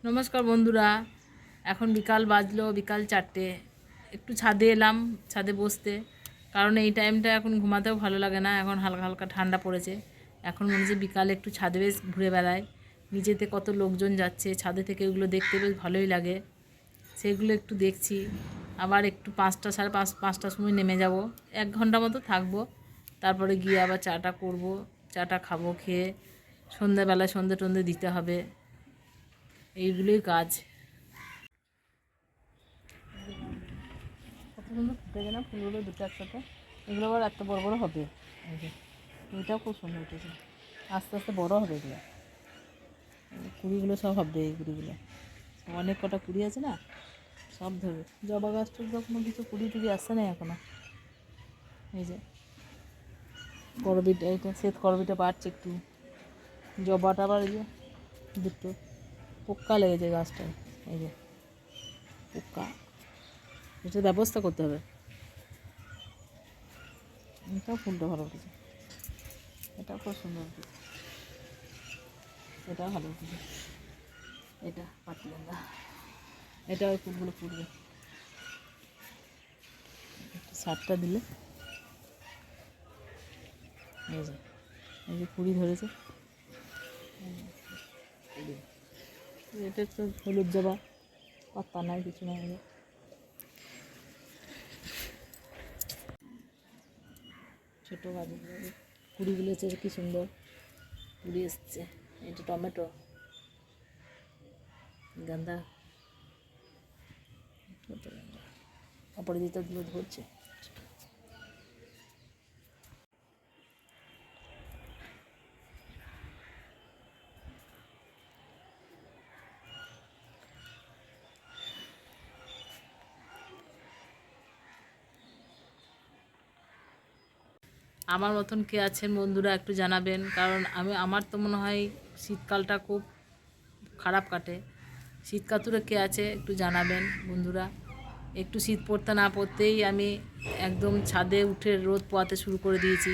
নমস্কার বন্ধুরা, এখন বিকাল বাজলো, বিকাল 4টে। একটু ছাদে এলাম, ছাদে বসতে। কারণ এই টাইমটা এখন ঘুমাতেও ভালো লাগে না, এখন হালকা হালকা ঠান্ডা পড়েছে। এখন মনে হচ্ছে বিকালে একটু ছাদে বেশ ঘুরে বেড়ায়। নিচেতে কত লোকজন যাচ্ছে, ছাদে থেকে ওগুলো দেখতে বেশ ভালোই লাগে, সেগুলো একটু দেখছি। আবার একটু 5টা, সাড়ে 5টার সময় নেমে যাব, 1 ঘন্টা মতো থাকবো। তারপরে গিয়ে আবার চাটা করবো, চাটা খাবো, খেয়ে সন্ধ্যাবেলায় সন্ধে টন্ধে দিতে হবে। এইগুলোই কাজ। কত সুন্দর ফুটে গেল ফুলগুলো দুটো একসাথে। এগুলো আবার এত বড় বড় হবে। এই যে এটাও খুব সুন্দর উঠেছে, আস্তে আস্তে বড় হবে এগুলো। কুড়িগুলো সব হবে, এই কুড়িগুলো অনেক কটা কুড়ি আছে না, সব ধরবে। জবা গাছটার কোনো কিছু কুড়ি টুড়ি আসছে না এখনো। এই যে করবিটা, এইটা শ্বেত করবিটা বাড়ছে একটু। জবাটা আবার এই যে দুটো পোক্কা লেগেছে গাছটায়, এই যে পোক্কা, এটার ব্যবস্থা করতে হবে। এটাও ফুলটা ভালো উঠেছে, এটাও খুব সুন্দর উঠেছে, এটাও ভালো উঠেছে। এটা পাতিলেঙ্গা, এটা ওই ফুলগুলো ফুটবে। একটু সারটা দিলে এই যে, এই যে কুড়ি ধরেছে। এটা তো হলুদ জবা, পাতা নাই, কিছু নাই। ছোটো গাছগুলো কুড়িগুলো হচ্ছে কী সুন্দর কুড়ি এসছে। এটা টমেটো, গাঁদা, অপরাজিতাগুলো ধরছে। আমার মতন কে আছেন বন্ধুরা একটু জানাবেন, কারণ আমার তো মনে হয় শীতকালটা খুব খারাপ কাটে। শীত কাতুরে কে আছে একটু জানাবেন বন্ধুরা। একটু শীত পড়তে না পড়তেই আমি একদম ছাদে উঠে রোদ পোয়াতে শুরু করে দিয়েছি।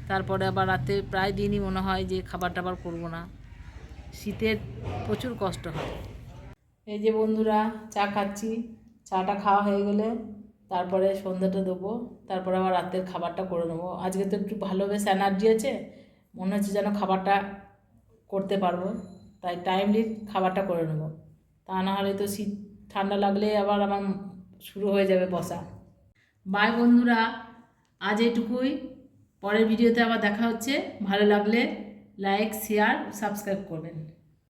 তারপরে আবার রাতে প্রায় দিনই মনে হয় যে খাবার টাবার করবো না, শীতের প্রচুর কষ্ট হয়। এই যে বন্ধুরা চা খাচ্ছি, চাটা খাওয়া হয়ে গেলে তারপরে সন্ধ্যাটা দেবো, তারপরে আবার রাতের খাবারটা করে নেবো। আজকে তো একটু ভালো বেশ এনার্জি আছে, মনে হচ্ছে যেন খাবারটা করতে পারবো, তাই টাইমলি খাবারটা করে নেবো। তা না হলে তো শীত ঠান্ডা লাগলে আবার আমার শুরু হয়ে যাবে বসা। বাই বন্ধুরা, আজ এইটুকুই। পরের ভিডিওতে আবার দেখা হচ্ছে। ভালো লাগলে লাইক, শেয়ার, সাবস্ক্রাইব করবেন।